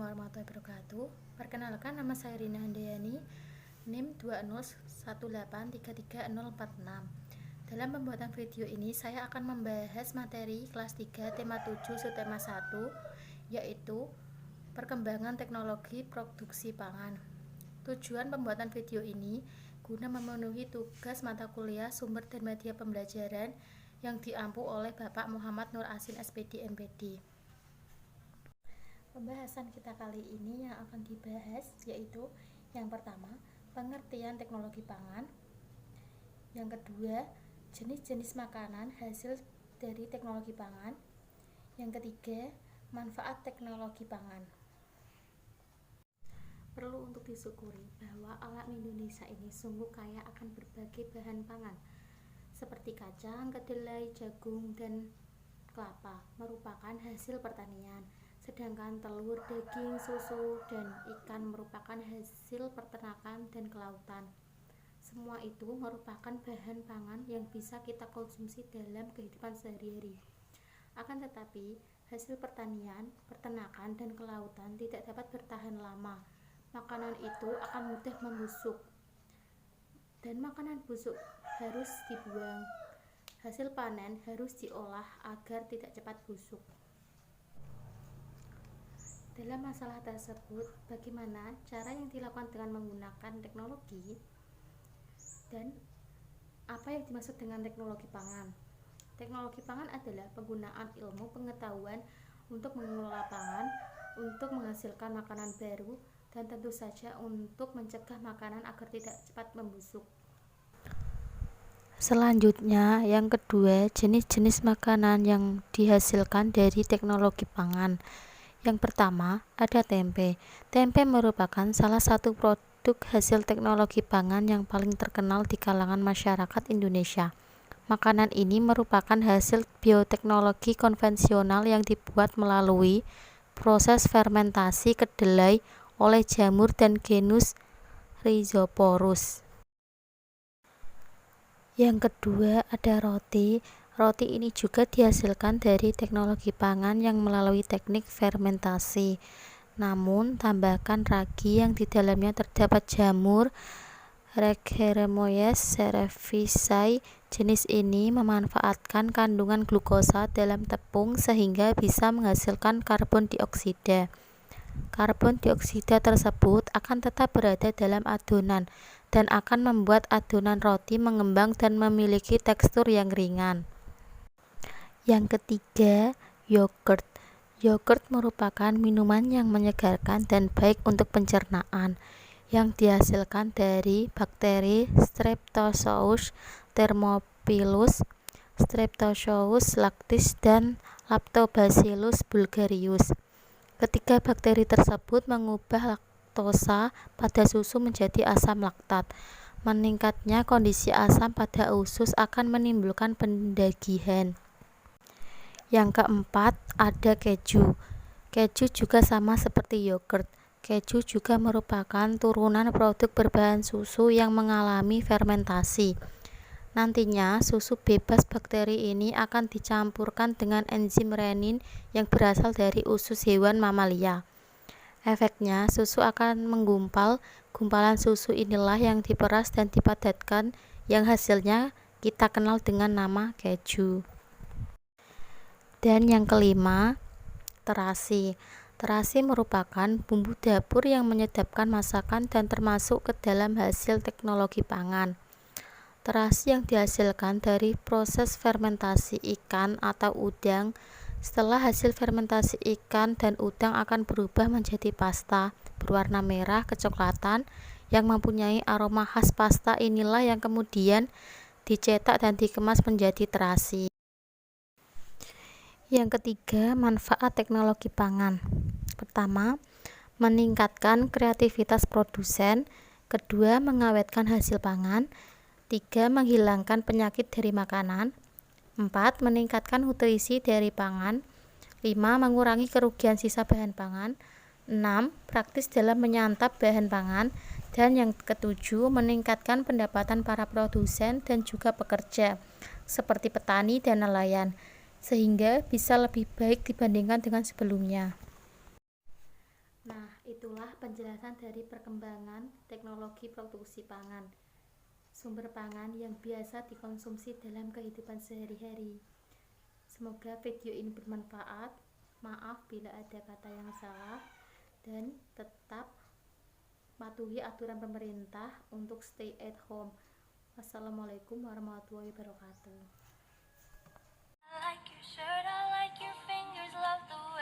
warahmatullahi wabarakatuh. Perkenalkan, nama saya Rina Handayani, NIM 201833046. Dalam pembuatan video ini, saya akan membahas materi kelas 3 tema 7 subtema 1, yaitu perkembangan teknologi produksi pangan. Tujuan pembuatan video ini guna memenuhi tugas mata kuliah sumber dan media pembelajaran yang diampu oleh Bapak Muhammad Nur Asin SPD MPD. Pembahasan kita kali ini yang akan dibahas yaitu yang pertama, pengertian teknologi pangan. Yang kedua, jenis-jenis makanan hasil dari teknologi pangan. Yang ketiga, manfaat teknologi pangan. Perlu untuk disyukuri bahwa alam Indonesia ini sungguh kaya akan berbagai bahan pangan seperti kacang, kedelai, jagung, dan kelapa merupakan hasil pertanian. Sedangkan telur, daging, susu, dan ikan merupakan hasil peternakan dan kelautan. Semua itu merupakan bahan pangan yang bisa kita konsumsi dalam kehidupan sehari-hari. Akan tetapi, hasil pertanian, peternakan, dan kelautan tidak dapat bertahan lama. Makanan itu akan mudah membusuk, dan makanan busuk harus dibuang. Hasil panen harus diolah agar tidak cepat busuk. Dalam masalah tersebut, bagaimana cara yang dilakukan dengan menggunakan teknologi dan apa yang dimaksud dengan teknologi pangan? Teknologi pangan adalah penggunaan ilmu pengetahuan untuk mengelola pangan, untuk menghasilkan makanan baru, dan tentu saja untuk mencegah makanan agar tidak cepat membusuk. Selanjutnya, yang kedua, jenis-jenis makanan yang dihasilkan dari teknologi pangan. Yang pertama, ada tempe. Tempe merupakan salah satu produk hasil teknologi pangan yang paling terkenal di kalangan masyarakat Indonesia. Makanan ini merupakan hasil bioteknologi konvensional yang dibuat melalui proses fermentasi kedelai oleh jamur dan genus Rhizoporus. Yang kedua, ada roti. Roti ini juga dihasilkan dari teknologi pangan yang melalui teknik fermentasi. Namun, tambahkan ragi yang di dalamnya terdapat jamur Regeremoyes cerevisiae. Jenis ini memanfaatkan kandungan glukosa dalam tepung sehingga bisa menghasilkan karbon dioksida. Karbon dioksida tersebut akan tetap berada dalam adonan dan akan membuat adonan roti mengembang dan memiliki tekstur yang ringan. Yang ketiga, yogurt. Yogurt merupakan minuman yang menyegarkan dan baik untuk pencernaan, yang dihasilkan dari bakteri Streptococcus thermophilus, Streptococcus lactis, dan Lactobacillus bulgarius. Ketiga bakteri tersebut mengubah laktosa pada susu menjadi asam laktat. Meningkatnya kondisi asam pada usus akan menimbulkan pendagihan. Yang keempat, ada keju. Keju juga sama seperti yogurt. Keju juga merupakan turunan produk berbahan susu yang mengalami fermentasi. Nantinya, susu bebas bakteri ini akan dicampurkan dengan enzim renin yang berasal dari usus hewan mamalia. Efeknya, susu akan menggumpal. Gumpalan susu inilah yang diperas dan dipadatkan, yang hasilnya kita kenal dengan nama keju. Dan yang kelima, terasi. Terasi merupakan bumbu dapur yang menyedapkan masakan dan termasuk ke dalam hasil teknologi pangan. Terasi yang dihasilkan dari proses fermentasi ikan atau udang. Setelah hasil fermentasi ikan dan udang akan berubah menjadi pasta berwarna merah kecoklatan yang mempunyai aroma khas. Pasta inilah yang kemudian dicetak dan dikemas menjadi terasi. Yang ketiga, manfaat teknologi pangan. Pertama, meningkatkan kreativitas produsen. Kedua, mengawetkan hasil pangan. Tiga, menghilangkan penyakit dari makanan. 4. Meningkatkan nutrisi dari pangan. 5. Mengurangi kerugian sisa bahan pangan. 6. Praktis dalam menyantap bahan pangan. Dan yang ketujuh, meningkatkan pendapatan para produsen dan juga pekerja, seperti petani dan nelayan, sehingga bisa lebih baik dibandingkan dengan sebelumnya. Nah, itulah penjelasan dari perkembangan teknologi produksi pangan. Sumber pangan yang biasa dikonsumsi dalam kehidupan sehari-hari. Semoga video ini bermanfaat. Maaf bila ada kata yang salah, dan tetap patuhi aturan pemerintah untuk stay at home. Wassalamualaikum warahmatullahi wabarakatuh. I like your shirt, I like your fingers, love the